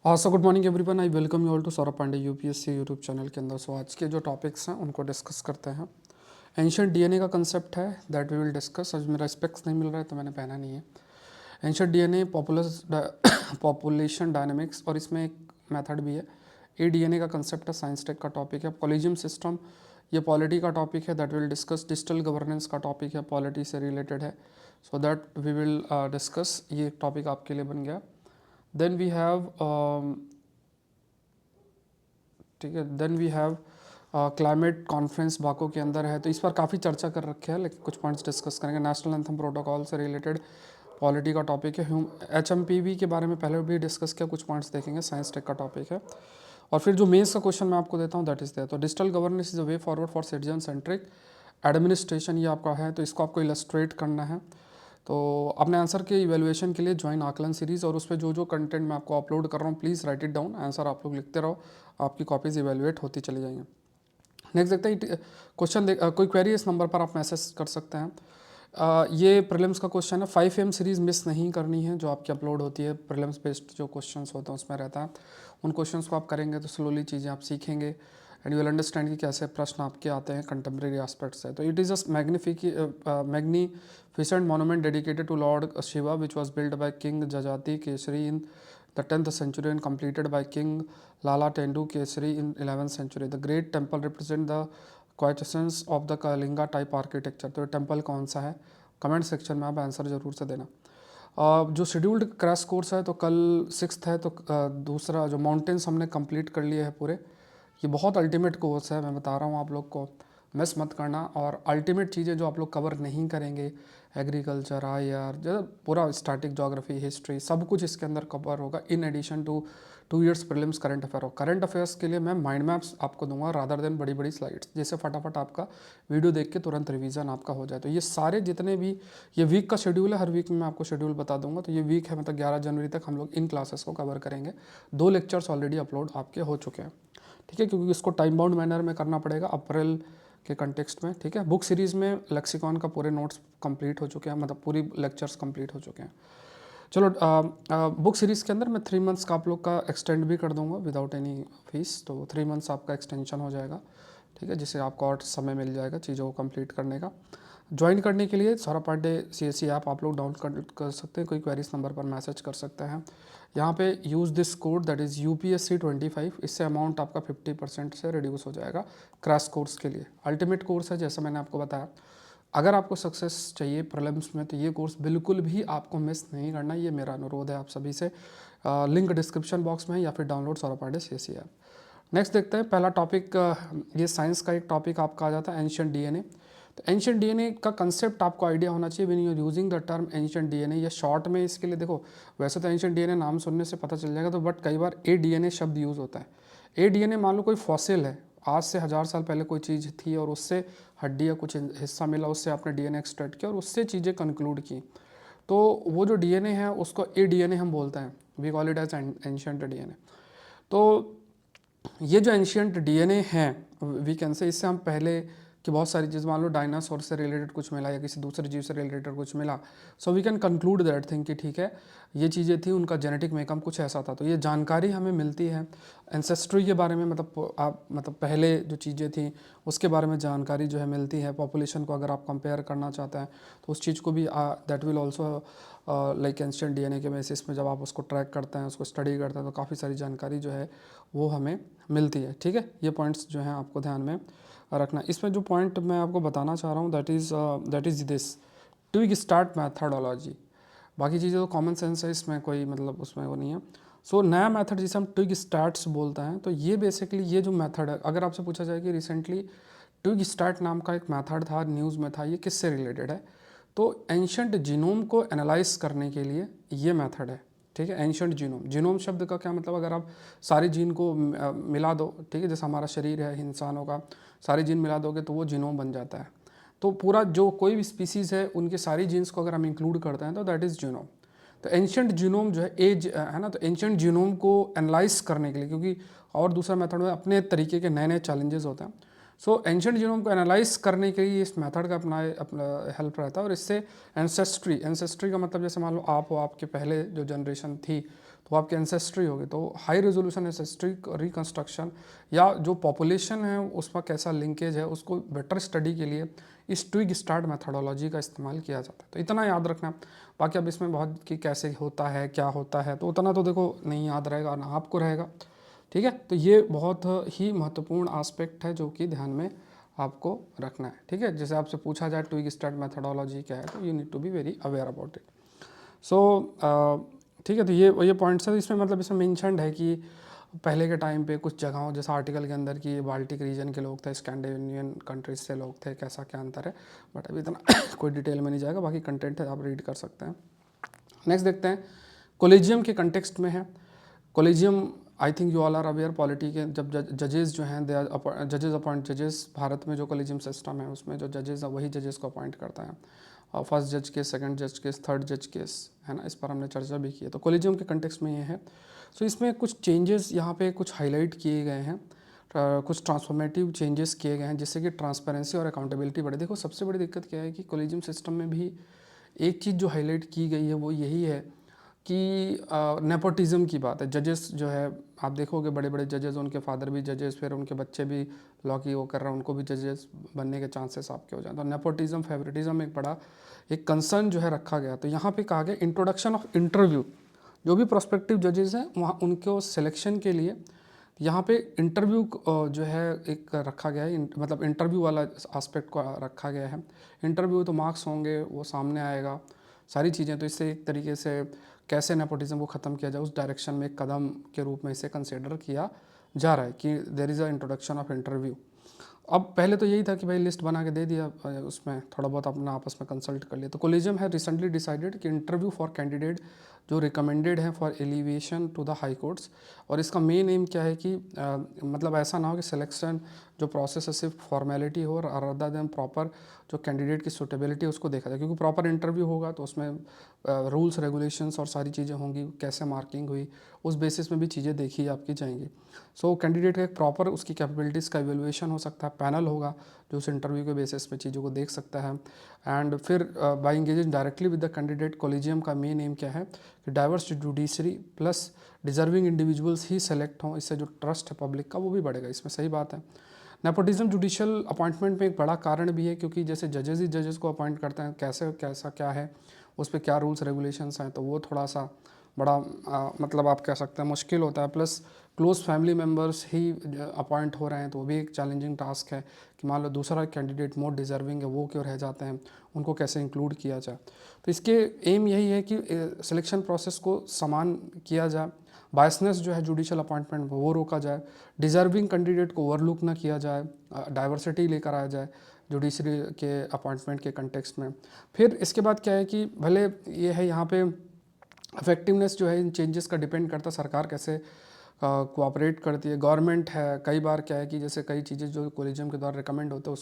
So good morning everyone, I welcome you all to Saurabh Pandey UPSC YouTube channel के अंदर। सो आज के जो टॉपिक्स हैं उनको डिस्कस करते हैं। एंशियंट डीएनए का कंसेप्ट है दैट वी विल डिस्कस। आज मेरा स्पेक्स नहीं मिल रहा है तो मैंने पहना नहीं है। एंशियंट डीएनए पॉपुलेशन डायनेमिक्स, और इसमें एक मेथड भी है। एडीएनए का कंसेप्ट है, साइंस टेक का टॉपिक है। कॉलेजियम सिस्टम, ये पॉलिटी का टॉपिक है, that will discuss. Digital governance का टॉपिक है, पॉलिटी से रिलेटेड है, so that we will discuss. ये टॉपिक आपके लिए बन गया। देन वी हैव ठीक है, then we have climate conference Baku के अंदर है, तो इस पर काफ़ी चर्चा कर रखे हैं, लेकिन कुछ पॉइंट्स डिस्कस करेंगे। नेशनल एंथम प्रोटोकॉल से रिलेटेड पॉलिटी का टॉपिक है। HMPV के बारे में पहले भी डिस्कस किया, कुछ पॉइंट्स देखेंगे। साइंस टेक का टॉपिक है। और फिर जो मेंस का क्वेश्चन मैं आपको देता हूँ दैट इज देयर। तो digital governance is a way forward for citizen centric administration, ये आपका है। तो इसको आपको इलस्ट्रेट करना है। तो अपने आंसर के इवेल्युएशन के लिए ज्वाइन आकलन सीरीज़, और उस पर जो जो कंटेंट मैं आपको अपलोड कर रहा हूँ please write it down. Answer आप लोग लिखते रहो, आपकी कॉपीज़ इवेल्युएट होती चली जाएंगी। नेक्स्ट देखते हैं क्वेश्चन। कोई क्वेरी इस नंबर पर आप मैसेज कर सकते हैं। ये प्रीलिम्स का क्वेश्चन है। 5 AM सीरीज़ मिस नहीं करनी है जो आपकी अपलोड होती है। प्रीलिम्स बेस्ड जो क्वेश्चंस होते हैं उसमें रहता है। उन क्वेश्चंस को आप करेंगे तो स्लोली चीज़ें आप सीखेंगे एंड यू विल अंडरस्टैंड कि कैसे प्रश्न आपके आते हैं कंटेम्प्रेरी एस्पेक्ट से। तो it is a magnificent monument dedicated to lord Shiva which was build by king Jajati Keshari in the 10th century and completed by King Lala Tendu Kesari in 11th century. The great temple represent the quintessence of the Kalinga type architecture. तो ये temple कौन सा है? Comment section में आप answer जरूर से देना। जो शेड्यूल्ड क्रैश कोर्स है तो कल 6th है, तो दूसरा जो माउंटेन्स हमने कंप्लीट कर लिए हैं पूरे। ये बहुत अल्टीमेट कोर्स है, मैं बता रहा हूँ आप लोग को, मिस मत करना। और अल्टीमेट चीज़ें जो आप लोग कवर नहीं करेंगे, एग्रीकल्चर, IR, जो पूरा स्टैटिक ज्योग्राफी, हिस्ट्री, सब कुछ इसके अंदर कवर होगा। In addition to 2 years prelims current affair हो। करंट अफेयर्स के लिए मैं माइंड मैप्स आपको दूंगा रादर देन बड़ी बड़ी स्लाइड्स, जिससे फटाफट आपका वीडियो देख के तुरंत रिवीजन आपका हो जाए। तो ये सारे जितने भी ये वीक का शेड्यूल है, हर वीक में मैं आपको शेड्यूल बता दूंगा। तो ये वीक है, मतलब 11 जनवरी तक हम लोग इन क्लासेस को कवर करेंगे। 2 लेक्चर्स ऑलरेडी अपलोड आपके हो चुके हैं, ठीक है, क्योंकि इसको टाइम बाउंड मैनर में करना पड़ेगा अप्रैल के कंटेक्स्ट में, ठीक है। बुक सीरीज़ में लेक्सिकॉन का पूरे नोट्स कंप्लीट हो चुके हैं, मतलब पूरी लेक्चर्स कंप्लीट हो चुके हैं। चलो, बुक सीरीज़ के अंदर मैं 3 months का आप लोग का एक्सटेंड भी कर दूंगा विदाउट एनी फीस। तो 3 months आपका एक्सटेंशन हो जाएगा, ठीक है, जिससे आपको और समय मिल जाएगा चीज़ों को कंप्लीट करने का। ज्वाइन करने के लिए सौरभ पांडे CSE ऐप आप लोग डाउनलोड कर सकते हैं। कोई क्वेरीज नंबर पर मैसेज कर सकते हैं। यहाँ पे use this code that is UPSC25, इससे अमाउंट आपका 50% से रिड्यूस हो जाएगा क्रैश कोर्स के लिए। अल्टीमेट कोर्स है, जैसा मैंने आपको बताया। अगर आपको सक्सेस चाहिए प्रीलिम्स में तो ये कोर्स बिल्कुल भी आपको मिस नहीं करना, ये मेरा अनुरोध है आप सभी से। लिंक डिस्क्रिप्शन बॉक्स में है या फिर download Saurabh Pandey CSE app. Next देखते हैं पहला टॉपिक। ये साइंस का एक टॉपिक आपका आ जाता है, एंशियंट डीएनए। तो एंशियंट डीएनए का कंसेप्ट आपको आइडिया होना चाहिए when you are using the term ancient DNA, या शॉर्ट में इसके लिए देखो। वैसे तो एंशियंट डीएनए नाम सुनने से पता चल जाएगा, तो बट कई बार ADNA शब्द यूज़ होता है। ADNA मान लो कोई फॉसिल है, आज से 1000 साल पहले कोई चीज़ थी और उससे हड्डी या कुछ हिस्सा मिला, उससे आपने DNA एक्सट्रैक्ट किया और उससे चीज़ें कंक्लूड की। तो वो जो DNA है उसको ADNA हम बोलते हैं, we call it as ancient DNA. तो ये जो एंशियंट डीएनए है वी कैन से, इससे हम पहले कि बहुत सारी चीज़, मान लो डायनासोर से रिलेटेड कुछ मिला या किसी दूसरे जीव से रिलेटेड कुछ मिला, so we can conclude that thing कि ठीक है ये चीज़ें थी, उनका जेनेटिक मेकअप कुछ ऐसा था। तो ये जानकारी हमें मिलती है एंसेस्ट्री के बारे में, मतलब आप मतलब पहले जो चीज़ें थी उसके बारे में जानकारी जो है मिलती है। पॉपुलेशन को अगर आप कंपेयर करना चाहते हैं तो उस चीज़ को भी that will also like ancient DNA के बेसिस में जब आप उसको ट्रैक करते हैं, उसको स्टडी करते हैं, तो काफ़ी सारी जानकारी जो है वो हमें मिलती है, ठीक है। ये पॉइंट्स जो हैं आपको ध्यान में रखना। इसमें जो पॉइंट मैं आपको बताना चाह रहा हूँ that is this twig start methodology. बाकी चीज़ें तो कॉमन सेंस है, इसमें कोई मतलब उसमें वो नहीं है। सो नया मेथड जिसे हम ट्विग स्टार्ट्स बोलते हैं, तो ये बेसिकली ये जो मेथड है, अगर आपसे पूछा जाए कि रिसेंटली ट्विग स्टार्ट नाम का एक मेथड था, न्यूज़ में था, ये किससे रिलेटेड है, तो एंशियंट जीनोम को एनालाइज करने के लिए ये मेथड है, ठीक है। एंशियंट जीनोम, जीनोम शब्द का क्या मतलब, अगर आप सारे जीन को मिला दो, ठीक है, जैसे हमारा शरीर है इंसानों का, सारे जीन मिला दोगे तो वो जीनोम बन जाता है। तो पूरा जो कोई भी स्पीसीज़ है उनके सारी जीन्स को अगर हम इंक्लूड करते हैं तो दैट इज़ जीनोम। तो एंशियंट जीनोम जो है एज है ना, तो एंशियंट जीनोम को एनालाइज करने के लिए, क्योंकि और दूसरा मेथड में अपने तरीके के नए नए चैलेंजेस होते हैं। सो एंशियंट जीनोम को एनालाइज करने के लिए इस मेथड का अपना हेल्प रहता है। और इससे एंसेस्ट्री का मतलब जैसे मान लो आप हो, आपके पहले जो जनरेशन थी तो आपके एंसेस्ट्री होगी। तो हाई रेजोल्यूशन एंसेस्ट्री रिकंस्ट्रक्शन या जो पॉपुलेशन है उसका कैसा लिंकेज है, उसको बेटर स्टडी के लिए इस ट्विग स्टार्ट मेथडोलॉजी का इस्तेमाल किया जाता है। तो इतना याद रखना। बाकी अब इसमें बहुत कि कैसे होता है, क्या होता है, तो उतना तो देखो नहीं याद रहेगा ना आपको रहेगा, ठीक है। तो ये बहुत ही महत्वपूर्ण एस्पेक्ट है जो कि ध्यान में आपको रखना है, ठीक है। जैसे आपसे पूछा जाए ट्विग स्टार्ट मेथडोलॉजी क्या है, तो you need to be very aware about it. So ठीक है, तो ये पॉइंट्स है। इसमें मतलब इसमें मेंशन्ड है कि पहले के टाइम पे कुछ जगहों, जैसा आर्टिकल के अंदर कि बाल्टिक रीजन के लोग थे, स्कैंडिनेवियन कंट्रीज से लोग थे, कैसा क्या अंतर है, बट अभी इतना कोई डिटेल में नहीं जाएगा, बाकी कंटेंट है आप रीड कर सकते हैं। नेक्स्ट देखते हैं, कोलिजियम के कंटेक्स्ट में है। Collegium I think you all are aware, polity के जब जजेस जो हैं दे जजेस अपॉइंट जजेस, भारत में जो कोलिजियम सिस्टम है उसमें जो जजेस है वही जजेस को अपॉइंट करता है। और फर्स्ट जज केस, सेकंड जज केस, थर्ड जज केस, है ना, इस पर हमने चर्चा भी की है। तो कोलिजियम के कंटेक्स्ट में ये है। सो इसमें कुछ चेंजेस यहाँ पे कुछ हाईलाइट किए गए हैं, कुछ ट्रांसफॉर्मेटिव चेंजेस किए गए हैं जिससे कि ट्रांसपेरेंसी और अकाउंटेबिलिटी बढ़े। देखो सबसे बड़ी दिक्कत क्या है कि कोलिजियम सिस्टम में भी एक चीज़ जो हाईलाइट की गई है वो यही है कि नेपोटिज्म की बात है। जजेस जो है आप देखोगे बड़े बड़े जजेस, उनके फादर भी जजेस, फिर उनके बच्चे भी लॉ की वो कर रहे हैं, उनको भी जजेस बनने के चांसेस आपके हो जाए। तो नेपोटिज्म, फेवरेटिज्म एक बड़ा एक कंसर्न जो है रखा गया। तो यहाँ पे कहा गया इंट्रोडक्शन ऑफ इंटरव्यू, जो भी प्रोस्पेक्टिव जजेस हैं वहाँ उनको सिलेक्शन के लिए यहाँ पे इंटरव्यू जो है एक रखा गया है, मतलब इंटरव्यू वाला एस्पेक्ट को रखा गया है। इंटरव्यू तो मार्क्स होंगे, वो सामने आएगा सारी चीज़ें, तो इससे एक तरीके से कैसे नेपोटिज्म को ख़त्म किया जाए उस डायरेक्शन में एक कदम के रूप में इसे कंसिडर किया जा रहा है कि there is a introduction of interview. अब पहले तो यही था कि भाई लिस्ट बना के दे दिया, उसमें थोड़ा बहुत अपना आपस में कंसल्ट कर लिया। तो कोलिजियम है रिसेंटली डिसाइडेड कि इंटरव्यू फॉर कैंडिडेट जो रिकमेंडेड है for elevation to the high courts, और इसका मेन एम क्या है कि मतलब ऐसा ना हो कि सिलेक्शन जो प्रोसेस है सिर्फ फॉर्मेलिटी हो, और अदर देन प्रॉपर जो कैंडिडेट की सूटेबिलिटी उसको देखा जाए, क्योंकि प्रॉपर इंटरव्यू होगा तो उसमें रूल्स रेगुलेशंस और सारी चीज़ें होंगी, कैसे मार्किंग हुई उस बेसिस में भी चीज़ें देखी आपकी जाएंगी। सो कैंडिडेट का एक प्रॉपर उसकी कैपेबिलिटीज़ का इवेलुएशन हो सकता है, पैनल होगा जो उस इंटरव्यू के बेसिस पे चीज़ों को देख सकता है। एंड फिर by engaging directly with the candidate, collegium का मेन एम क्या है कि diverse judiciary plus deserving individuals ही सेलेक्ट हों, इससे जो ट्रस्ट है पब्लिक का वो भी बढ़ेगा, इसमें सही बात है। नेपोटिज्म जुडिशियल अपॉइंटमेंट में एक बड़ा कारण भी है, क्योंकि जैसे जजेस ही जजेस को अपॉइंट करते हैं, कैसे कैसा क्या है उस पर क्या रूल्स रेगुलेशंस हैं, तो वो थोड़ा सा बड़ा मतलब आप कह सकते हैं मुश्किल होता है। प्लस क्लोज फैमिली मेम्बर्स ही अपॉइंट हो रहे हैं, तो वो भी एक चैलेंजिंग टास्क है कि मान लो दूसरा कैंडिडेट मोर डिजर्विंग है, वो क्यों रह जाते हैं, उनको कैसे इंक्लूड किया जाए। तो इसके एम यही है कि सिलेक्शन प्रोसेस को समान किया जाए, बायसनेस जो है जुडिशियल अपॉइंटमेंट में वो रोका जाए, डिजर्विंग कैंडिडेट को ओवरलुक ना किया जाए, डाइवर्सिटी लेकर आया जाए जुडिशरी के अपॉइंटमेंट के कंटेक्स्ट में। फिर इसके बाद क्या है कि भले ये है यहाँ पे इफेक्टिवनेस जो है इन चेंजेस का डिपेंड करता है सरकार कैसे कोऑपरेट करती है। गवर्नमेंट है कई बार क्या है कि जैसे कई चीज़ें जो कोलिजियम के द्वारा रिकमेंड होते हैं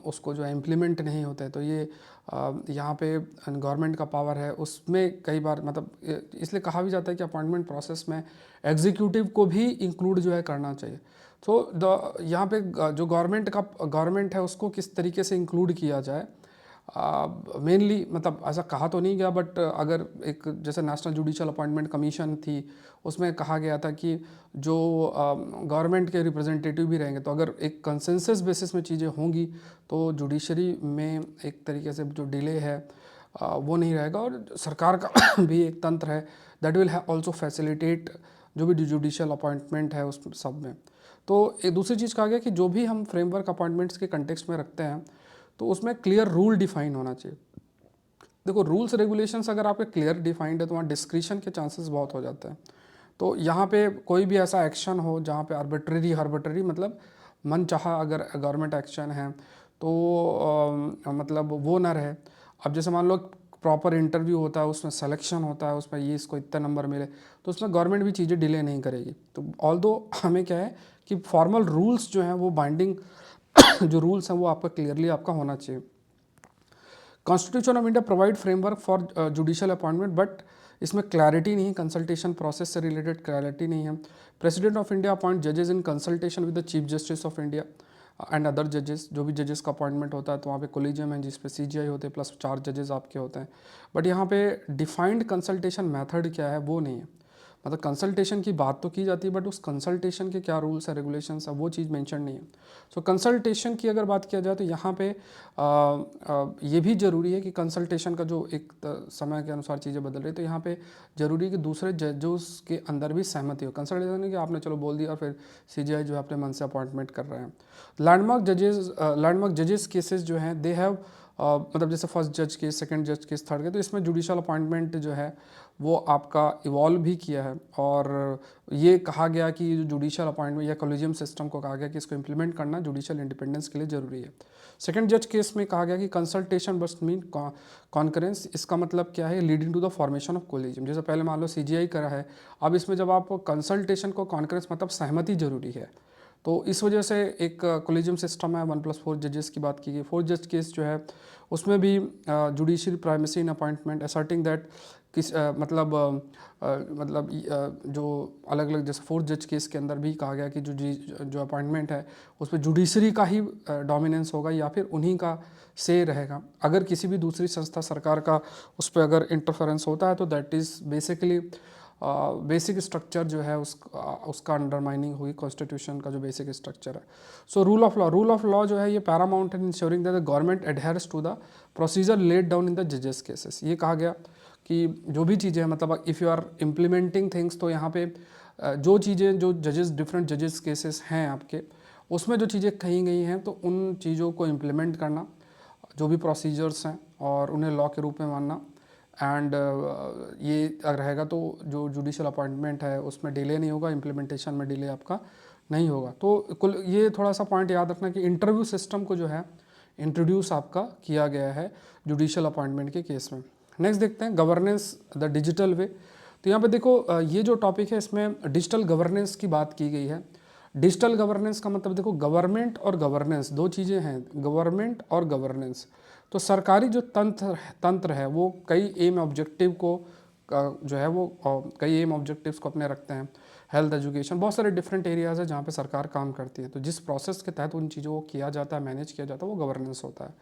उसको जो है इम्प्लीमेंट नहीं होते, तो ये यहाँ पे गवर्नमेंट का पावर है उसमें कई बार मतलब इसलिए कहा भी जाता है कि अपॉइंटमेंट प्रोसेस में एग्जीक्यूटिव को भी इंक्लूड जो है करना चाहिए। तो यहाँ पे जो गवर्नमेंट है उसको किस तरीके से इंक्लूड किया जाए, मेनली मतलब ऐसा कहा तो नहीं गया, बट अगर एक जैसे नेशनल जुडिशियल अपॉइंटमेंट कमीशन थी उसमें कहा गया था कि जो गवर्नमेंट के रिप्रेजेंटेटिव भी रहेंगे, तो अगर एक कंसेंसस बेसिस में चीज़ें होंगी तो जुडिशरी में एक तरीके से जो डिले है वो नहीं रहेगा, और सरकार का भी एक तंत्र है दैट विल ऑल्सो फैसिलिटेट जो भी जुडिशियल अपॉइंटमेंट है उस सब में। तो एक दूसरी चीज़ कहा गया कि जो भी हम फ्रेमवर्क अपॉइंटमेंट्स के कंटेक्स्ट में रखते हैं तो उसमें क्लियर रूल डिफाइन होना चाहिए। देखो रूल्स रेगुलेशंस अगर आपके क्लियर डिफाइंड है तो वहाँ डिस्क्रिशन के चांसेस बहुत हो जाते हैं। तो यहाँ पे कोई भी ऐसा एक्शन हो जहाँ पे आर्बिट्ररी मतलब मन चाहा अगर गवर्नमेंट एक्शन है तो मतलब वो ना रहे। अब जैसे मान लो प्रॉपर इंटरव्यू होता है, उसमें सिलेक्शन होता है, उसमें ये इसको इतने नंबर मिले, तो उसमें गवर्नमेंट भी चीज़ें डिले नहीं करेगी। तो ऑल्दो हमें क्या है कि फॉर्मल रूल्स जो हैं वो बाइंडिंग जो रूल्स हैं वो आपका क्लियरली आपका होना चाहिए। Constitution of India provide framework for judicial appointment, but इसमें क्लैरिटी नहीं, कंसल्टेशन प्रोसेस से रिलेटेड क्लैरिटी नहीं है। प्रेसिडेंट ऑफ इंडिया अपॉइंट जजेस in consultation with the chief justice of India and other जजेस। जो भी जजेस का अपॉइंटमेंट होता है तो वहाँ पे कोलिजियम है जिसपे सीजीआई होते हैं प्लस 4 जजेस आपके होते हैं, बट यहाँ पे डिफाइंड कंसल्टेशन मेथड क्या है वो नहीं है। मतलब कंसल्टेशन की बात तो की जाती है, बट उस कंसल्टेशन के क्या रूल्स है, रेगुलेशंस है, वो चीज़ मेंशन नहीं है। सो कंसल्टेशन की अगर बात किया जाए तो यहाँ पे ये भी ज़रूरी है कि कंसल्टेशन का जो एक समय के अनुसार चीज़ें बदल रही है, तो यहाँ पे ज़रूरी है कि दूसरे जजेस के अंदर भी सहमति हो। कंसल्टेशन नहीं कि आपने चलो बोल दिया और फिर CGI जो है अपने मन से अपॉइंटमेंट कर रहे हैं। लैंडमार्क जजेस केसेस जो हैं दे हैव मतलब जैसे फर्स्ट जज केस, सेकंड जज केस, थर्ड केस, तो इसमें जुडिशल अपॉइंटमेंट जो है वो आपका इवॉल्व भी किया है। और ये कहा गया कि जो जुडिशल अपॉइंटमेंट या कॉलेजियम सिस्टम को कहा गया कि इसको इम्प्लीमेंट करना जुडिशल इंडिपेंडेंस के लिए ज़रूरी है। सेकंड जज केस में कहा गया कि कंसल्टेशन मस्ट मीन कॉन्करेंस। इसका मतलब क्या है, leading to the formation of collegium. जैसे पहले मान लो CGI करा है, अब इसमें जब आप कंसल्टेशन को कॉन्करेंस मतलब सहमति जरूरी है, तो इस वजह से एक कॉलेजियम सिस्टम है 1+4 जजेस की बात की गई। फोर्थ जज केस जो है उसमें भी judicial primacy in appointment asserting that जो अलग अलग जैसे फोर्थ जज केस के अंदर भी कहा गया कि जो अपॉइंटमेंट है उसमें जुडिशरी का ही डोमिनेंस होगा या फिर उन्हीं का से रहेगा। अगर किसी भी दूसरी संस्था सरकार का उस पर अगर इंटरफेरेंस होता है तो that is basically basic structure जो है उसका अंडरमाइनिंग हुई, कॉन्स्टिट्यूशन का जो बेसिक स्ट्रक्चर है। सो रूल ऑफ लॉ जो है ये paramount in ensuring that the government adheres to the procedure laid down in the जजेस केसेस। ये कहा गया कि जो भी चीज़ें हैं, मतलब if you are implementing things, तो यहाँ पे जो चीज़ें जो जजेस डिफरेंट जजेस केसेस हैं आपके, उसमें जो चीज़ें कही गई हैं तो उन चीज़ों को इम्प्लीमेंट करना, जो भी प्रोसीजर्स हैं और उन्हें लॉ के रूप में मानना। एंड ये अगर रहेगा तो जो जुडिशल अपॉइंटमेंट है उसमें डिले नहीं होगा, इम्प्लीमेंटेशन में डिले आपका नहीं होगा। तो कुल ये थोड़ा सा पॉइंट याद रखना कि इंटरव्यू सिस्टम को जो है इंट्रोड्यूस आपका किया गया है जुडिशल अपॉइंटमेंट के केस में। नेक्स्ट देखते हैं गवर्नेंस द डिजिटल वे। तो यहाँ पे देखो ये जो टॉपिक है इसमें डिजिटल गवर्नेंस की बात की गई है। डिजिटल गवर्नेंस का मतलब देखो गवर्नमेंट और गवर्नेंस दो चीज़ें हैं, गवर्नमेंट और गवर्नेंस। तो सरकारी जो तंत्र है वो कई एम ऑब्जेक्टिव को जो है वो कई एम ऑब्जेक्टिव्स को अपने रखते हैं। हेल्थ, एजुकेशन, बहुत सारे डिफरेंट एरियाज़ है जहाँ पे सरकार काम करती है। तो जिस प्रोसेस के तहत उन चीज़ों को किया जाता है, मैनेज किया जाता है, वो गवर्नेंस होता है।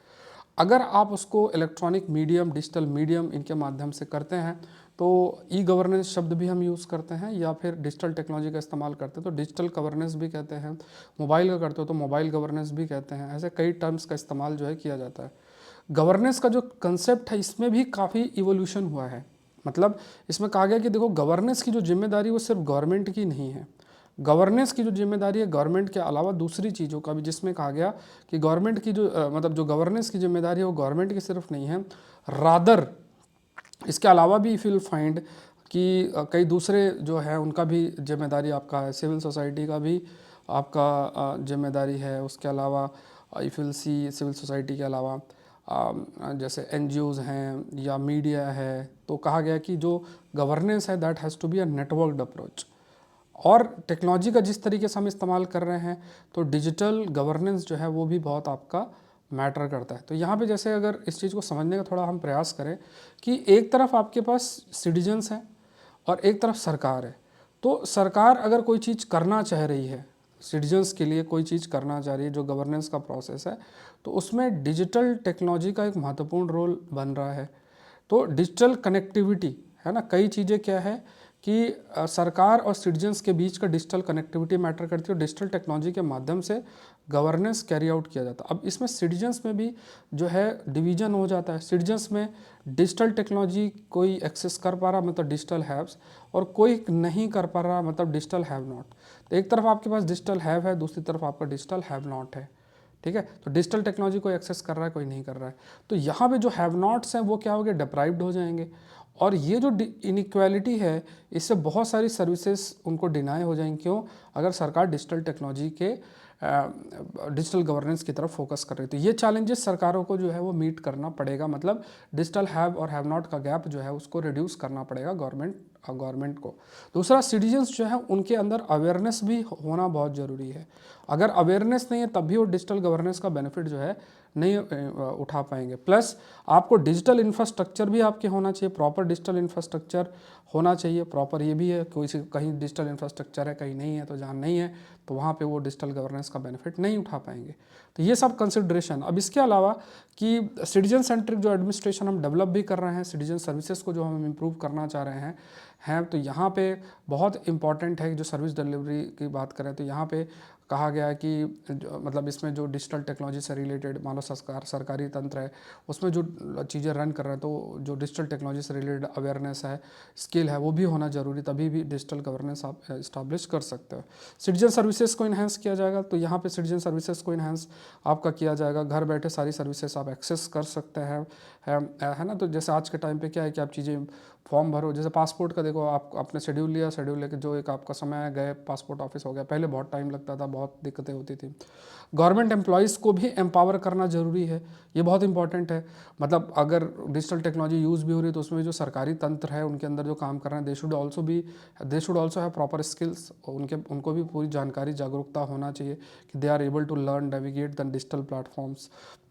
अगर आप उसको इलेक्ट्रॉनिक मीडियम, डिजिटल मीडियम इनके माध्यम से करते हैं तो ई गवर्नेंस शब्द भी हम यूज़ करते हैं या फिर डिजिटल टेक्नोलॉजी का इस्तेमाल करते हैं तो डिजिटल गवर्नेंस भी कहते हैं। मोबाइल का करते हो तो मोबाइल गवर्नेंस भी कहते हैं। ऐसे कई टर्म्स का इस्तेमाल जो है किया जाता है। गवर्नेंस का जो कंसेप्ट है इसमें भी काफ़ी इवोल्यूशन हुआ है। मतलब इसमें कहा गया कि देखो गवर्नेंस की जो जिम्मेदारी वो सिर्फ गवर्नमेंट की नहीं है। गवर्नेंस की जो जिम्मेदारी है गवर्नमेंट के अलावा दूसरी चीज़ों का भी, जिसमें कहा गया कि गवर्नमेंट की जो मतलब जो गवर्नेंस की जिम्मेदारी है वो गवर्नमेंट की सिर्फ नहीं है, रादर इसके अलावा भी इफ यू फाइंड कि कई दूसरे जो है उनका भी जिम्मेदारी आपका है। सिविल सोसाइटी का भी आपका जिम्मेदारी है। उसके अलावा if you see civil society के अलावा जैसे NGOs हैं या मीडिया है, तो कहा गया कि जो गवर्नेंस है that has to be a networked approach. और टेक्नोलॉजी का जिस तरीके से हम इस्तेमाल कर रहे हैं तो डिजिटल गवर्नेंस जो है वो भी बहुत आपका मैटर करता है। तो यहाँ पे जैसे अगर इस चीज़ को समझने का थोड़ा हम प्रयास करें कि एक तरफ आपके पास सिटीजन्स हैं और एक तरफ सरकार है। तो सरकार अगर कोई चीज़ करना चाह रही है, सिटीजन्स के लिए कोई चीज़ करना चाह रही है जो गवर्नेंस का प्रोसेस है, तो उसमें डिजिटल टेक्नोलॉजी का एक महत्वपूर्ण रोल बन रहा है। तो डिजिटल कनेक्टिविटी है ना, कई चीज़ें क्या है कि सरकार और सिटीजन्स के बीच का डिजिटल कनेक्टिविटी मैटर करती है और डिजिटल टेक्नोलॉजी के माध्यम से गवर्नेंस कैरी आउट किया जाता है। अब इसमें सिटीजन्स में भी जो है डिवीजन हो जाता है। सिटीजन्स में डिजिटल टेक्नोलॉजी कोई एक्सेस कर पा रहा मतलब डिजिटल हैव्स, और कोई नहीं कर पा रहा मतलब डिजिटल हैव नॉट। तो एक तरफ आपके पास डिजिटल हैव है, दूसरी तरफ आपका डिजिटल हैव नॉट है। ठीक है, तो डिजिटल टेक्नोलॉजी कोई एक्सेस कर रहा है, कोई नहीं कर रहा है। तो यहाँ पे जो हैव नॉट्स हैं वो क्या हो गए, डिप्राइव्ड हो जाएंगे। और ये जो इनइक्वालिटी है इससे बहुत सारी सर्विसेज उनको डिनाई हो जाएंगी। क्यों? अगर सरकार डिजिटल टेक्नोलॉजी के डिजिटल गवर्नेंस की तरफ फोकस कर रही है। तो ये चैलेंजेस सरकारों को जो है वो मीट करना पड़ेगा। मतलब डिजिटल हैव और हैव नॉट का गैप जो है उसको रिड्यूस करना पड़ेगा गवर्नमेंट को। दूसरा, सिटीजन्स जो है उनके अंदर अवेयरनेस भी होना बहुत ज़रूरी है। अगर अवेयरनेस नहीं है तब भी वो डिजिटल गवर्नेंस का बेनिफिट जो है नहीं उठा पाएंगे। प्लस आपको डिजिटल इंफ्रास्ट्रक्चर भी आपके होना चाहिए, प्रॉपर डिजिटल इंफ्रास्ट्रक्चर होना चाहिए। प्रॉपर ये भी है कोई कहीं डिजिटल इंफ्रास्ट्रक्चर है कहीं नहीं है, तो जहाँ नहीं है तो वहाँ पे वो डिजिटल गवर्नेंस का बेनिफिट नहीं उठा पाएंगे। तो ये सब कंसिडरेशन। अब इसके अलावा कि सिटीजन सेंट्रिक जो एडमिनिस्ट्रेशन हम डेवलप भी कर रहे हैं, सिटीजन सर्विसेज को जो हम इम्प्रूव करना चाह रहे हैं, हैं। तो यहाँ पे बहुत इंपॉर्टेंट है, जो सर्विस डिलीवरी की बात करें तो यहाँ पे कहा गया है कि मतलब इसमें जो डिजिटल टेक्नोलॉजी से रिलेटेड मान लो सरकारी तंत्र है, उसमें जो चीज़ें रन कर रहे हैं, तो जो डिजिटल टेक्नोलॉजी से रिलेटेड अवेयरनेस है, स्किल है, वो भी होना जरूरी, तभी भी डिजिटल गवर्नेंस आप इस्टाब्लिश कर सकते हो। सिटीजन सर्विसेज को इन्हेंस किया जाएगा, तो यहाँ पे सिटीजन सर्विसेज को इन्हेंस आपका किया जाएगा। घर बैठे सारी सर्विसेज आप एक्सेस कर सकते हैं, है ना। तो जैसे आज के टाइम पे क्या है कि आप चीज़ें फॉर्म भरो, जैसे पासपोर्ट का देखो, आप आपने शेड्यूल लिया, शेड्यूल लेके जो एक आपका समय है, गए पासपोर्ट ऑफिस हो गया। पहले बहुत टाइम लगता था, बहुत दिक्कतें होती थी। गवर्नमेंट एम्प्लॉयज़ को भी एम्पावर करना ज़रूरी है, ये बहुत इंपॉर्टेंट है। मतलब अगर डिजिटल टेक्नोलॉजी यूज़ भी हो रही है, तो उसमें जो सरकारी तंत्र है, उनके अंदर जो काम कर रहे हैं, they should also have proper skills. उनको भी पूरी जानकारी, जागरूकता होना चाहिए कि they are able to learn, navigate the digital platforms.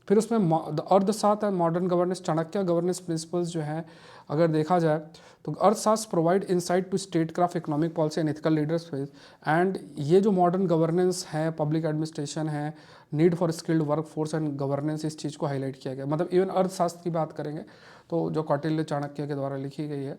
फिर उसमें और द साथ है modern governance, Chanakya governance principles जो है, अगर देखा जाए तो Arthashastra provide insight to statecraft, economic policy and ethical leadership. And ये जो मॉडर्न गवर्नेंस है, पब्लिक एडमिनिस्ट्रेशन है, need for skilled workforce and governance, इस चीज़ को हाईलाइट किया गया। मतलब इवन अर्थशास्त्र की बात करेंगे तो जो कौटिल्य चाणक्य के द्वारा लिखी गई है,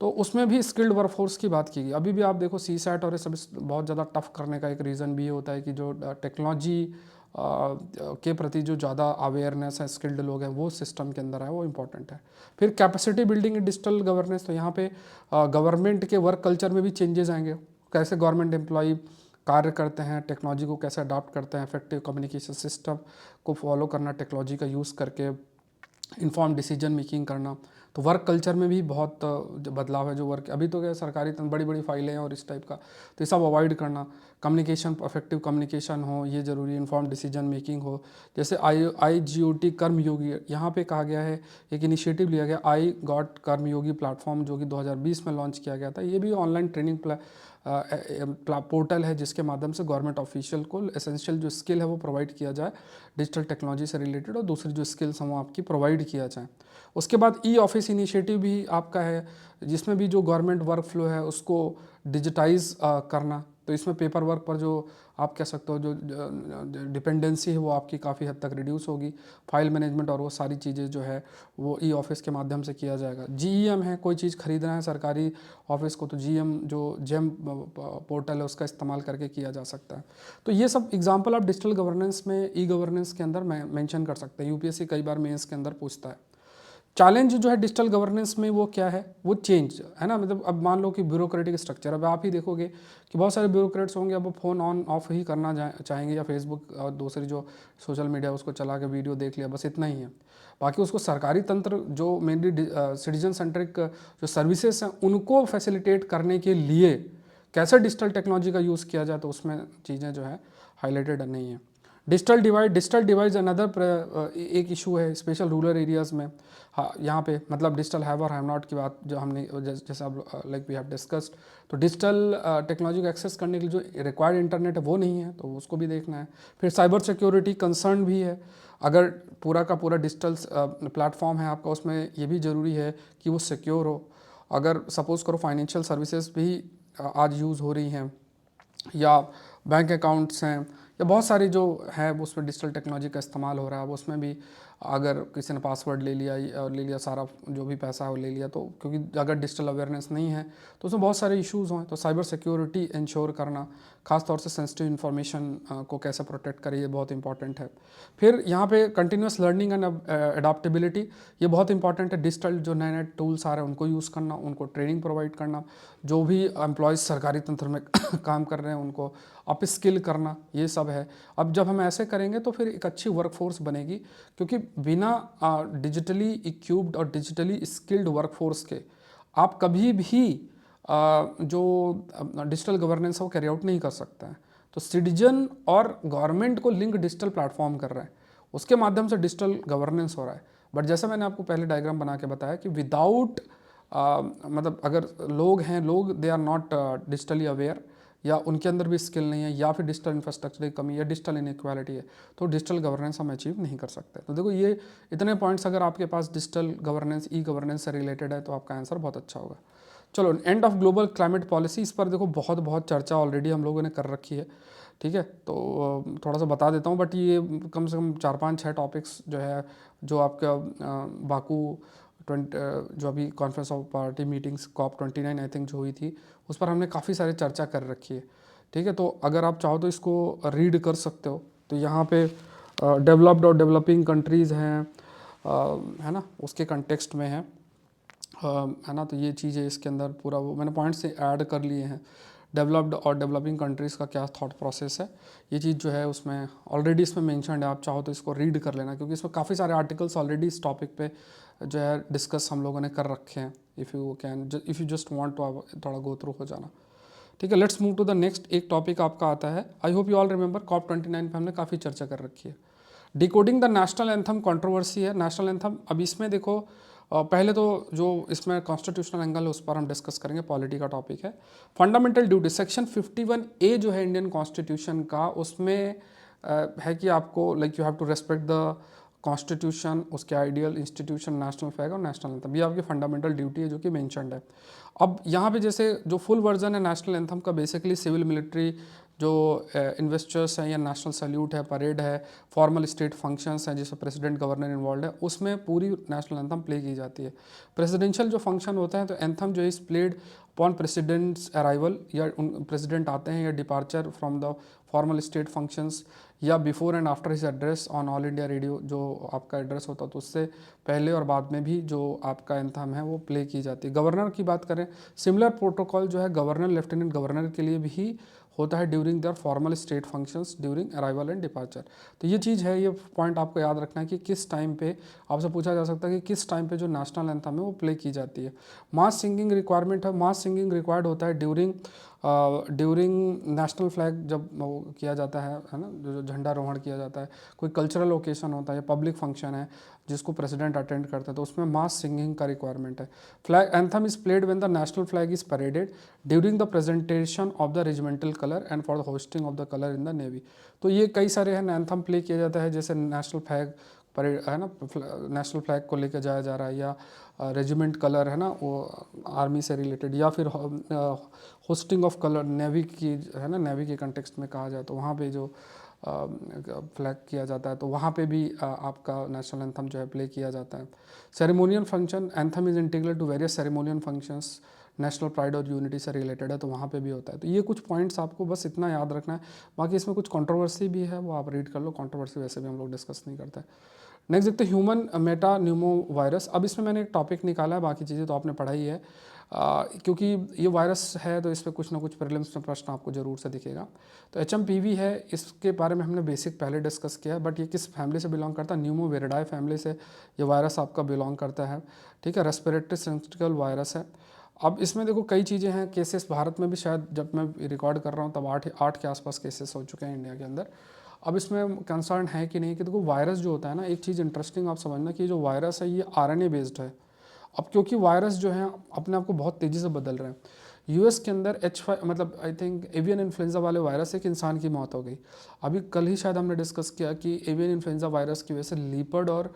तो उसमें भी स्किल्ड वर्कफोर्स की बात की गई। अभी भी आप देखो सी सैट और ये सब बहुत ज़्यादा टफ करने का एक रीज़न भी ये होता है कि जो टेक्नोलॉजी के प्रति जो ज़्यादा अवेयरनेस है, स्किल्ड लोग हैं, वो सिस्टम के अंदर है, वो इंपॉर्टेंट है। फिर capacity building in digital governance, तो यहाँ पे गवर्नमेंट के वर्क कल्चर में भी चेंजेस आएंगे। कैसे गवर्नमेंट एम्प्लॉय कार्य करते हैं, टेक्नोलॉजी को कैसे अडॉप्ट करते हैं, इफेक्टिव कम्युनिकेशन सिस्टम को फॉलो करना, टेक्नोलॉजी का यूज़ करके इन्फॉर्म डिसीजन मेकिंग करना। तो वर्क कल्चर में भी बहुत जो बदलाव है। जो वर्क अभी तो क्या सरकारी बड़ी बड़ी फाइलें हैं और इस टाइप का, तो ये सब अवॉइड करना। कम्युनिकेशन, इफेक्टिव कम्युनिकेशन हो, ये ज़रूरी, इन्फॉर्म डिसीजन मेकिंग हो। जैसे IGOT कर्मयोगी, यहाँ पे कहा गया है, एक इनिशिएटिव लिया गया आई गॉट कर्मयोगी प्लेटफॉर्म, जो कि 2020 में लॉन्च किया गया था। ये भी ऑनलाइन ट्रेनिंग पोर्टल है, जिसके माध्यम से गवर्नमेंट ऑफिशियल को एसेंशियल जो स्किल है वो प्रोवाइड किया जाए डिजिटल टेक्नोलॉजी से रिलेटेड, और दूसरी जो स्किल्स हैं वो आपकी प्रोवाइड किया जाए। उसके बाद ऑफिस इनिशिएटिव भी आपका है, जिसमें भी जो गवर्नमेंट वर्क फ्लो है उसको डिजिटाइज करना। तो इसमें पेपर वर्क पर जो आप कह सकते हो जो डिपेंडेंसी है वो आपकी काफ़ी हद तक रिड्यूस होगी। फाइल मैनेजमेंट और वो सारी चीज़ें जो है वो ऑफिस के माध्यम से किया जाएगा। GEM है, कोई चीज़ खरीदना है सरकारी ऑफिस को, तो GEM जो जेम पोर्टल है उसका इस्तेमाल करके किया जा सकता है। तो ये सब एग्जाम्पल आप डिजिटल गवर्नेंस में, गवर्नेंस के अंदर मेंशन कर सकते हैं। UPSC कई बार मेंस के अंदर पूछता है। चैलेंज जो है डिजिटल गवर्नेंस में वो क्या है, वो चेंज है ना। मतलब अब मान लो कि ब्यूरोक्रेटिक स्ट्रक्चर, अब आप ही देखोगे कि बहुत सारे ब्यूरोक्रेट्स होंगे, अब वो फ़ोन ऑन ऑफ ही करना चाहेंगे, या फेसबुक और दूसरी जो सोशल मीडिया उसको चला के वीडियो देख लिया, बस इतना ही है। बाकी उसको सरकारी तंत्र जो मेनली सिटीजन सेंट्रिक जो सर्विसेज हैं उनको फैसिलिटेट करने के लिए कैसे डिजिटल टेक्नोलॉजी का यूज़ किया जाए, तो उसमें चीज़ें जो है हाईलाइटेड नहीं है। डिजिटल डिवाइड अनदर एक इशू है, स्पेशल रूरल एरियाज़ में। हाँ, यहाँ पे मतलब डिजिटल हैव और हैव नॉट की बात जो हमने जैसे अब लाइक वी हैव डिस्कस्ड, तो डिजिटल टेक्नोलॉजी को एक्सेस करने के लिए जो रिक्वायर्ड इंटरनेट है वो नहीं है, तो उसको भी देखना है। फिर साइबर सिक्योरिटी कंसर्न भी है। अगर पूरा का पूरा डिजिटल प्लेटफॉर्म है आपका, उसमें ये भी ज़रूरी है कि वो सिक्योर हो। अगर सपोज़ करो फाइनेंशियल सर्विसेज भी आज यूज़ हो रही हैं, या बैंक अकाउंट्स हैं, या बहुत सारी जो है वो उसमें डिजिटल टेक्नोलॉजी का इस्तेमाल हो रहा है। अब उसमें भी अगर किसी ने पासवर्ड ले लिया सारा जो भी पैसा है वो ले लिया, तो क्योंकि अगर डिजिटल अवेयरनेस नहीं है तो उसमें बहुत सारे इश्यूज़ हैं। तो साइबर सिक्योरिटी इंश्योर करना, खास तौर से सेंसिटिव इन्फॉर्मेशन को कैसे प्रोटेक्ट करें, ये बहुत इंपॉर्टेंट है। फिर यहाँ पे कंटिन्यूस लर्निंग एंड अडॉप्टेबिलिटी, ये बहुत इंपॉर्टेंट है। डिजिटल जो नए नए टूल्स आ रहे हैं उनको यूज़ करना, उनको ट्रेनिंग प्रोवाइड करना, जो भी एम्प्लॉयज़ सरकारी तंत्र में काम कर रहे हैं उनको अप स्किल करना, ये सब है। अब जब हम ऐसे करेंगे तो फिर एक अच्छी वर्कफोर्स बनेगी, क्योंकि बिना डिजिटली इक्विप्ड और डिजिटली स्किल्ड वर्कफोर्स के आप कभी भी जो डिजिटल गवर्नेंस है वो कैरी आउट नहीं कर सकते हैं। तो सिटीजन और गवर्नमेंट को लिंक डिजिटल प्लेटफॉर्म कर रहे हैं, उसके माध्यम से डिजिटल गवर्नेंस हो रहा है। बट जैसा मैंने आपको पहले डायग्राम बना के बताया कि विदाउट मतलब अगर लोग they are not digitally aware, या उनके अंदर भी स्किल नहीं है, या फिर डिजिटल इंफ्रास्ट्रक्चर की कमी, या डिजिटल इनइक्वालिटी है, तो डिजिटल गवर्नेंस हम अचीव नहीं कर सकते। तो देखो ये इतने पॉइंट्स अगर आपके पास डिजिटल गवर्नेंस, गवर्नेंस से रिलेटेड है, तो आपका आंसर बहुत अच्छा होगा। चलो, end of global climate policy, इस पर देखो बहुत चर्चा ऑलरेडी हम लोगों ने कर रखी है, ठीक है। तो थोड़ा सा बता देता हूँ, बट ये कम से कम 4-5-6 टॉपिक्स जो है, जो आपका बाकू जो अभी conference of party meetings COP29 I think जो हुई थी, उस पर हमने काफ़ी सारी चर्चा कर रखी है। ठीक है, तो अगर आप चाहो तो इसको रीड कर सकते हो। तो यहाँ पे डेवलप्ड और डेवलपिंग कंट्रीज़ हैं, है ना, उसके कंटेक्स्ट में है ना। तो ये चीज़ें इसके अंदर पूरा वो मैंने पॉइंट से ऐड कर लिए हैं। डेवलप्ड और डेवलपिंग कंट्रीज़ का क्या थॉट प्रोसेस है, ये चीज़ जो है उसमें ऑलरेडी इसमें मेंशन्ड है। आप चाहो तो इसको रीड कर लेना, क्योंकि इसमें काफ़ी सारे आर्टिकल्स ऑलरेडी इस टॉपिक पे जो है डिस्कस हम लोगों ने कर रखे हैं। If you just want to थोड़ा गो थ्रू हो जाना। ठीक है, let's move to the next. एक टॉपिक आपका आता है, I hope you all remember, COP29 पे हमने काफ़ी चर्चा कर रखी है। Decoding the national anthem controversy है। नेशनल एंथम, अब इसमें देखो पहले तो जो इसमें कॉन्स्टिट्यूशनल एंगल है उस पर हम डिस्कस करेंगे, पॉलिटी का टॉपिक है। फंडामेंटल ड्यूटी सेक्शन 51A जो है इंडियन कॉन्स्टिट्यूशन का, उसमें है कि आपको like you have to respect the constitution, उसके आइडियल, इंस्टीट्यूशन, नेशनल फ्लैग और नेशनल एंथम, ये आपकी फंडामेंटल ड्यूटी है जो कि मेंशन्ड है। अब यहाँ पे जैसे जो फुल वर्जन है नेशनल एंथम का, बेसिकली सिविल मिलिट्री जो इन्वेस्टर्स हैं या नेशनल सैल्यूट है, परेड है, फॉर्मल स्टेट फंक्शंस हैं जिसमें प्रेसिडेंट गवर्नर इन्वॉल्व है, उसमें पूरी नेशनल एंथम प्ले की जाती है। प्रेसिडेंशियल जो फंक्शन होते हैं तो एंथम जो is played upon president's arrival, या प्रेसिडेंट आते हैं या departure from the formal state functions, या before and after his address on All India Radio, जो आपका एड्रेस होता है तो उससे पहले और बाद में भी जो आपका एंथम है वो प्ले की जाती है। गवर्नर की बात करें, सिमिलर प्रोटोकॉल जो है गवर्नर, लेफ्टिनेंट गवर्नर के लिए भी होता है during their formal state functions during arrival and departure. तो ये चीज़ है, ये पॉइंट आपको याद रखना है कि किस टाइम पे आपसे पूछा जा सकता है कि किस टाइम पे जो नेशनल एंथम है वो प्ले की जाती है। मास सिंगिंग रिक्वायरमेंट है, मास सिंगिंग रिक्वायर्ड होता है ड्यूरिंग नेशनल फ्लैग जब वो किया जाता है ना, जो झंडारोहण किया जाता है, कोई कल्चरल ओकेशन होता है, पब्लिक फंक्शन है जिसको प्रेसिडेंट अटेंड करते हैं, तो उसमें मास सिंगिंग का रिक्वायरमेंट है। Flag anthem is played when the national flag is paraded during the presentation of the regimental colour and for the hoisting of the colour in the navy. तो ये कई सारे हैं एंथम प्ले किया जाता है, जैसे नेशनल फ्लैग परेड है ना, नेशनल फ्लैग को लेकर जाया जा रहा है, या रेजिमेंट कलर है ना वो आर्मी से रिलेटेड, या फिर होस्टिंग ऑफ कलर नेवी की है ना, नेवी के कंटेक्स्ट में कहा जाए तो वहाँ पे जो फ्लैग किया जाता है तो वहाँ पे भी आपका नेशनल एंथम जो है प्ले किया जाता है। Ceremonial function, anthem is integral to various ceremonial functions, national pride और यूनिटी से रिलेटेड है तो वहाँ पे भी होता है। तो ये कुछ पॉइंट्स आपको बस इतना याद रखना है। बाकी इसमें कुछ कंट्रोवर्सी भी है, वो आप रीड कर लो, कंट्रोवर्सी वैसे भी हम लोग डिस्कस नहीं करते। नेक्स्ट देखते हैं ह्यूमन मेटा न्यूमो वायरस। अब इसमें मैंने एक टॉपिक निकाला है, बाकी चीज़ें तो आपने पढ़ाई है, क्योंकि ये वायरस है तो इस पर कुछ ना कुछ प्रीलिम्स में प्रश्न आपको ज़रूर से दिखेगा। तो HMPV है, इसके बारे में हमने बेसिक पहले डिस्कस किया है, बट ये किस फैमिली से बिलोंग करता है, न्यूमोविरिडाई फैमिली से ये वायरस आपका बिलोंग करता है। ठीक है, रेस्पिरेटरी सिंस्टिकल वायरस है। अब इसमें देखो कई चीज़ें हैं, केसेस भारत में भी शायद जब मैं रिकॉर्ड कर रहा हूँ तब आठ के आसपास केसेस हो चुके हैं इंडिया के अंदर। अब इसमें कंसर्न है कि नहीं, कि देखो वायरस जो होता है ना, एक चीज़ इंटरेस्टिंग आप समझना कि जो वायरस है ये RNA बेस्ड है। अब क्योंकि वायरस जो है अपने आप को बहुत तेज़ी से बदल रहे हैं, US के अंदर H5 मतलब आई थिंक एवियन इन्फ्लुएंजा वाले वायरस से एक इंसान की मौत हो गई। अभी कल ही शायद हमने डिस्कस किया कि एवियन इन्फ्लुएंजा वायरस की वजह से लीपर्ड और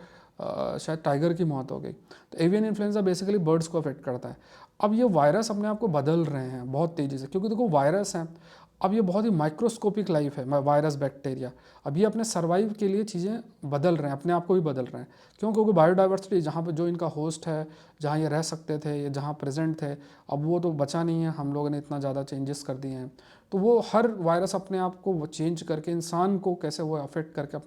शायद टाइगर की मौत हो गई। तो एवियन इन्फ्लुएंजा बेसिकली बर्ड्स को अफेक्ट करता है। अब ये वायरस अपने आप को बदल रहे हैं बहुत तेज़ी से, क्योंकि देखो वायरस हैं, अब ये बहुत ही माइक्रोस्कोपिक लाइफ है वायरस, बैक्टीरिया। अब ये अपने सर्वाइव के लिए चीज़ें बदल रहे हैं, अपने आप को भी बदल रहे हैं। क्यों? क्योंकि बायोडाइवर्सिटी जहाँ पर जो इनका होस्ट है, जहाँ ये रह सकते थे या जहाँ प्रेजेंट थे, अब वो तो बचा नहीं है, हम लोगों ने इतना ज़्यादा चेंजेस कर दिए हैं। तो वो हर वायरस अपने आप को वो चेंज करके इंसान को कैसे वो अफेक्ट करके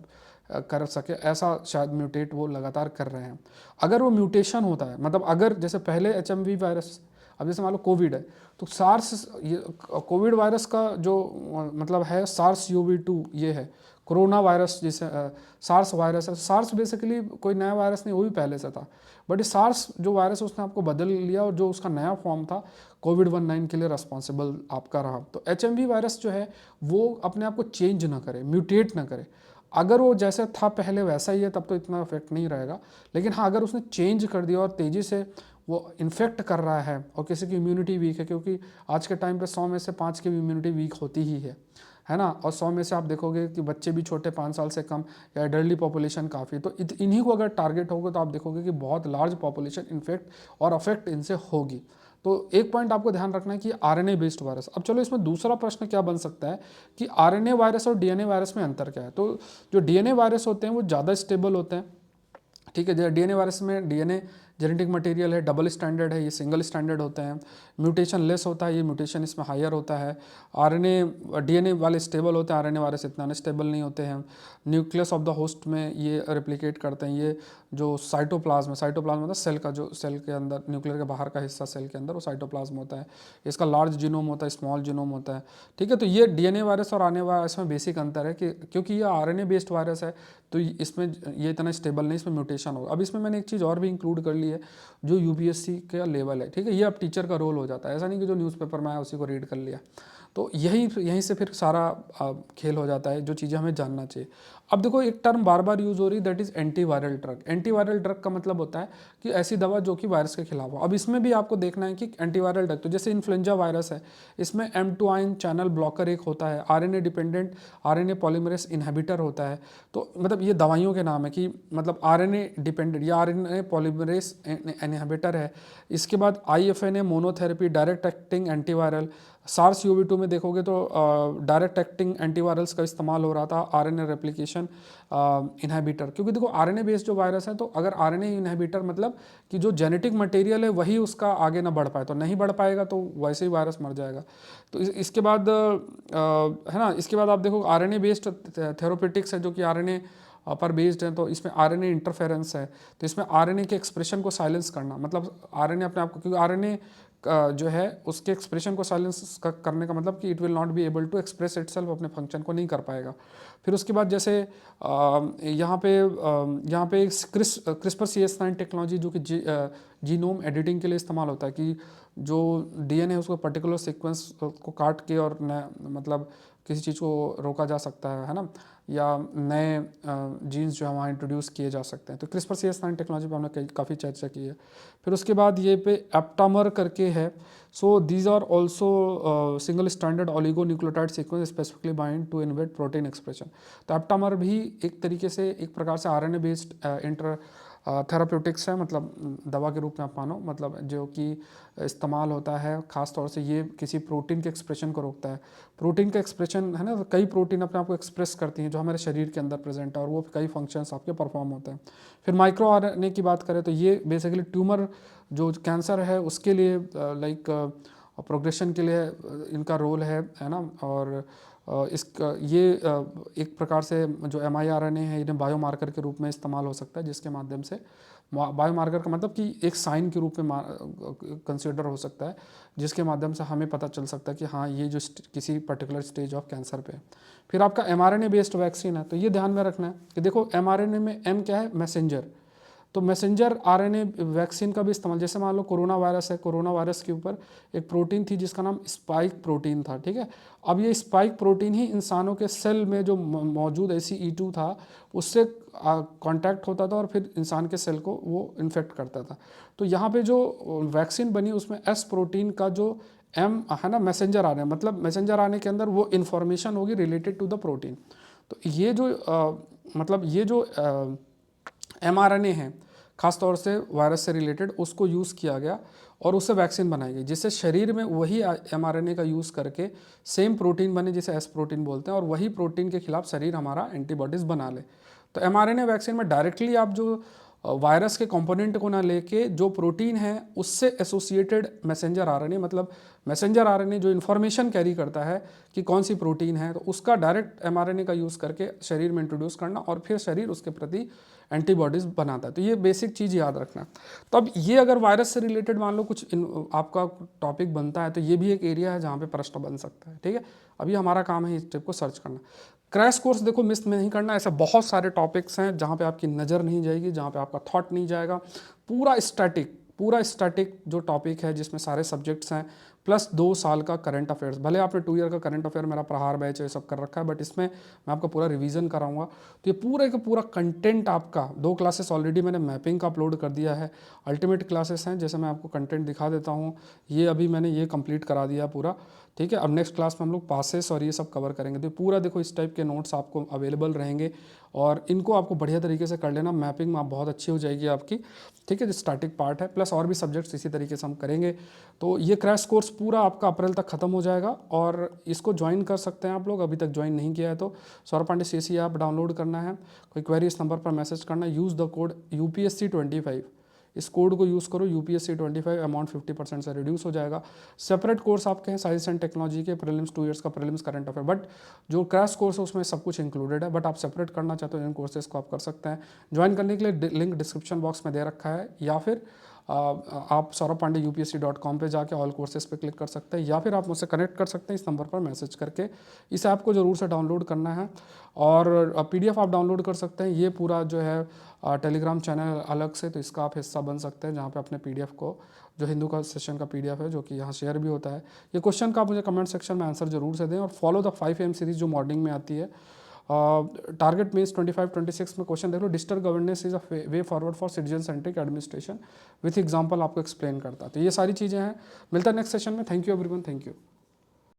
कर सके, ऐसा शायद म्यूटेट वो लगातार कर रहे हैं। अगर वो म्यूटेशन होता है, मतलब अगर जैसे पहले HMV वायरस, अब जैसे मान लो कोविड है तो सार्स, ये कोविड वायरस का जो मतलब है SARS-CoV-2 ये है, कोरोना वायरस जिसे सार्स वायरस है। सार्स बेसिकली कोई नया वायरस नहीं, वो भी पहले से था, बट ये सार्स जो वायरस उसने आपको बदल लिया, और जो उसका नया फॉर्म था COVID-19 के लिए रिस्पॉन्सिबल आपका रहा। तो HMV वायरस जो है वो अपने आप को चेंज ना करे, म्यूटेट ना करे। अगर वो जैसे था पहले वैसा ही है तब तो इतना इफेक्ट नहीं रहेगा, लेकिन हाँ अगर उसने चेंज कर दिया और तेज़ी से वो इन्फेक्ट कर रहा है, और किसी की इम्यूनिटी वीक है, क्योंकि आज के टाइम पे 100 में से 5 की इम्यूनिटी वीक होती ही है ना, और 100 में से आप देखोगे कि बच्चे भी छोटे 5 साल से कम, या एडल्टली पॉपुलेशन काफ़ी, तो इन्हीं को अगर टारगेट होगा तो आप देखोगे कि बहुत लार्ज पॉपुलेशन इन्फेक्ट और अफेक्ट इनसे होगी। तो एक पॉइंट आपको ध्यान रखना है कि RNA बेस्ड वायरस। अब चलो इसमें दूसरा प्रश्न क्या बन सकता है कि RNA वायरस और DNA वायरस में अंतर क्या है। तो जो DNA वायरस होते हैं वो ज़्यादा स्टेबल होते हैं, ठीक है। DNA वायरस में DNA जेनेटिक मटेरियल है डबल स्टैंडर्ड है, ये सिंगल स्टैंडर्ड होते हैं। म्यूटेशन लेस होता है, ये म्यूटेशन इसमें हायर होता है। आरएनए डीएनए वाले स्टेबल होते हैं, आरएनए वाले से इतना अनस्टेबल नहीं होते हैं। न्यूक्लियस ऑफ द होस्ट में ये रेप्लिकेट करते हैं। ये जो साइटोप्लाज्म मतलब सेल का, जो सेल के अंदर न्यूक्लियर के बाहर का हिस्सा सेल के अंदर वो साइटोप्लाज्म होता है। इसका लार्ज जीनोम होता है, स्मॉल जीनोम होता है, ठीक है। तो ये डीएनए वायरस और आरएनए वायरस में बेसिक अंतर है कि क्योंकि ये आरएनए बेस्ड वायरस है तो इसमें ये इतना स्टेबल नहीं, इसमें म्यूटेशन होगा। अब इसमें मैंने एक चीज़ और भी इंक्लूड कर ली है जो यूपीएससी का लेवल है, ठीक है। ये अब टीचर का रोल हो जाता है, ऐसा नहीं कि जो न्यूज़पेपर में आया उसी को रीड कर लिया। तो यहीं से फिर सारा खेल हो जाता है, जो चीज़ें हमें जानना चाहिए। अब देखो एक टर्म बार बार यूज़ हो रही है, that is antiviral drug. Antiviral drug का मतलब होता है कि ऐसी दवा जो कि वायरस के खिलाफ हो। अब इसमें भी आपको देखना है कि एंटीवायरल ड्रग, तो जैसे इन्फ्लुएंजा वायरस है, इसमें M2 आयन चैनल ब्लॉकर एक होता है, RNA dependent RNA polymerase inhibitor होता है। तो मतलब ये दवाइयों के नाम है कि मतलब आरएनए डिपेंडेंट या आरएनए पॉलीमरेज इनहिबिटर है। इसके बाद IFNA monotherapy, direct acting antiviral. SARS-CoV-2 में देखोगे तो डायरेक्ट एक्टिंग एंटीवायरल्स का इस्तेमाल हो रहा था, आरएनए रेप्लिकेशन इनहिबिटर। क्योंकि देखो आरएनए बेस्ड जो वायरस है, तो अगर आरएनए इनहिबिटर मतलब कि जो जेनेटिक मटेरियल है वही उसका आगे ना बढ़ पाए, तो नहीं बढ़ पाएगा तो वैसे ही वायरस मर जाएगा। तो इसके बाद है ना, इसके बाद आप देखो आरएनए बेस्ड थेरोपेटिक्स है जो कि आरएनए पर बेस्ड है। तो इसमें आरएनए इंटरफेरेंस है, तो इसमें आरएनए के एक्सप्रेशन को साइलेंस करना, मतलब आरएनए अपने आप को, क्योंकि आरएनए जो है उसके एक्सप्रेशन को साइलेंस करने का मतलब कि it will not be able to express itself, अपने फंक्शन को नहीं कर पाएगा। फिर उसके बाद जैसे यहाँ पे क्रिस्पर CS9 टेक्नोलॉजी जो कि जीनोम एडिटिंग के लिए इस्तेमाल होता है, कि जो डीएनए है उसको पर्टिकुलर सीक्वेंस को काट के और मतलब किसी चीज़ को रोका जा सकता है ना, या नए जीन्स जो है वहाँ इंट्रोड्यूस किए जा सकते हैं। तो क्रिस्पर CS9 टेक्नोलॉजी पर हमने काफ़ी चर्चा की है। फिर उसके बाद ये पे एप्टामर करके है। So these are also single standard oligonucleotide sequence specifically bind to inhibit protein expression. तो एप्टामर भी एक तरीके से एक प्रकार से आरएनए बेस्ड इंटर थेराप्यूटिक्स है, मतलब दवा के रूप में आप मानो, मतलब जो कि इस्तेमाल होता है ख़ास तौर से ये किसी प्रोटीन के एक्सप्रेशन को रोकता है। प्रोटीन का एक्सप्रेशन है ना, तो कई प्रोटीन अपने आप को एक्सप्रेस करती हैं जो हमारे शरीर के अंदर प्रेजेंट है, और वो कई फंक्शंस आपके परफॉर्म होते हैं। फिर माइक्रो आरएनए की बात करें तो ये बेसिकली ट्यूमर जो कैंसर है उसके लिए लाइक प्रोग्रेशन के लिए इनका रोल है ना। और इसका ये एक प्रकार से जो mRNA है इन्हें बायोमार्कर के रूप में इस्तेमाल हो सकता है, जिसके माध्यम से बायोमार्कर का मतलब कि एक साइन के रूप में कंसिडर हो सकता है, जिसके माध्यम से हमें पता चल सकता है कि हाँ ये जो किसी पर्टिकुलर स्टेज ऑफ कैंसर पे है। फिर आपका mRNA बेस्ड वैक्सीन है, तो ये ध्यान में रखना है कि देखो mRNA में M क्या है, मैसेंजर। तो मैसेंजर आरएनए वैक्सीन का भी इस्तेमाल, जैसे मान लो कोरोना वायरस है, कोरोना वायरस के ऊपर एक प्रोटीन थी जिसका नाम स्पाइक प्रोटीन था, ठीक है। अब ये स्पाइक प्रोटीन ही इंसानों के सेल में जो मौजूद ACE2 था उससे कांटेक्ट होता था और फिर इंसान के सेल को वो इन्फेक्ट करता था। तो यहाँ पे जो वैक्सीन बनी उसमें S प्रोटीन का जो M है ना, मैसेंजर आरएनए, मतलब मैसेंजर आरएनए के अंदर वो इन्फॉर्मेशन होगी रिलेटेड टू द प्रोटीन। तो ये जो मतलब ये जो mRNA है खासतौर से वायरस से रिलेटेड, उसको यूज़ किया गया और उससे वैक्सीन बनाई गई, जिससे शरीर में वही mRNA का यूज़ करके सेम प्रोटीन बने जिसे S प्रोटीन बोलते हैं, और वही प्रोटीन के खिलाफ शरीर हमारा एंटीबॉडीज़ बना ले। तो mRNA वैक्सीन में डायरेक्टली आप जो वायरस के कंपोनेंट को ना लेके जो प्रोटीन है उससे एसोसिएटेड मैसेंजर आरएनए, मतलब मैसेंजर आरएनए जो इन्फॉर्मेशन कैरी करता है कि कौन सी प्रोटीन है, तो उसका डायरेक्ट mRNA का यूज़ करके शरीर में इंट्रोड्यूस करना और फिर शरीर उसके प्रति एंटीबॉडीज़ बनाता है। तो ये बेसिक चीज़ याद रखना। तो अब ये अगर वायरस से रिलेटेड मान लो कुछ आपका टॉपिक बनता है तो ये भी एक एरिया है जहाँ पे प्रश्न बन सकता है, ठीक है। अभी हमारा काम है इस टिप को सर्च करना। क्रैश कोर्स देखो मिस में नहीं करना, ऐसे बहुत सारे टॉपिक्स हैं जहाँ पे आपकी नज़र नहीं जाएगी, जहाँ पे आपका थॉट नहीं जाएगा। पूरा स्टैटिक जो टॉपिक है जिसमें सारे सब्जेक्ट्स हैं प्लस 2 साल का करंट अफेयर्स। भले आपने 2 ईयर का करंट अफेयर मेरा प्रहार बैच ये सब कर रखा है, बट इसमें मैं आपका पूरा रिवीजन कराऊंगा। तो ये पूरे का पूरा कंटेंट आपका 2 क्लासेस ऑलरेडी मैंने मैपिंग का अपलोड कर दिया है, अल्टीमेट क्लासेस हैं, जैसे मैं आपको कंटेंट दिखा देता हूँ। ये अभी मैंने ये कंप्लीट करा दिया पूरा, ठीक है। अब नेक्स्ट क्लास में हम लोग पासेस और ये सब कवर करेंगे। तो पूरा देखो इस टाइप के नोट्स आपको अवेलेबल रहेंगे और इनको आपको बढ़िया तरीके से कर लेना। मैपिंग में आप बहुत अच्छी हो जाएगी आपकी, ठीक है। जो स्टैटिक पार्ट है प्लस और भी सब्जेक्ट्स इसी तरीके से हम करेंगे। तो ये क्रैश कोर्स पूरा आपका अप्रैल तक खत्म हो जाएगा और इसको ज्वाइन कर सकते हैं आप लोग, अभी तक ज्वाइन नहीं किया है तो Saurabh Pandey CSE app download करना है। कोई क्वेरी इस नंबर पर मैसेज करना, यूज़ द कोड UPSC 25 इस कोड को यूज़ करो, यूपीएससी 25 अमाउंट 50% से रिड्यूस हो जाएगा। सेपरेट कोर्स आपके हैं साइंस एंड टेक्नोलॉजी के, प्रीलिम्स 2 इयर्स का प्रीलिम्स करंट अफेयर, बट जो क्रैश कोर्स है उसमें सब कुछ इंक्लूडेड है। बट आप सेपरेट करना चाहते हो इन कोर्सेज को आप कर सकते हैं। ज्वाइन करने के लिए लिंक डिस्क्रिप्शन बॉक्स में दे रखा है, या फिर आप saurabh.pandey.upsc.com पे जाके ऑल कोर्सेज पे क्लिक कर सकते हैं, या फिर आप मुझसे कनेक्ट कर सकते हैं इस नंबर पर मैसेज करके। इस ऐप को ज़रूर से डाउनलोड करना है, और पीडीएफ आप डाउनलोड कर सकते हैं। ये पूरा जो है टेलीग्राम चैनल अलग से, तो इसका आप हिस्सा बन सकते हैं, जहाँ पे अपने पीडीएफ को, जो हिंदू का सेशन का पीडीएफ है जो कि यहाँ शेयर भी होता है। ये क्वेश्चन का आप मुझे कमेंट सेक्शन में आंसर जरूर से दें, और फॉलो द 5 AM सीरीज जो मॉर्निंग में आती है। टारगेट मेंस 25-26 में क्वेश्चन देख लो, digital governance is a way forward for citizen centric administration, with example आपको एक्सप्लेन करता है। तो ये सारी चीज़ें हैं। मिलता है नेक्स्ट सेशन में। Thank you everyone, thank you.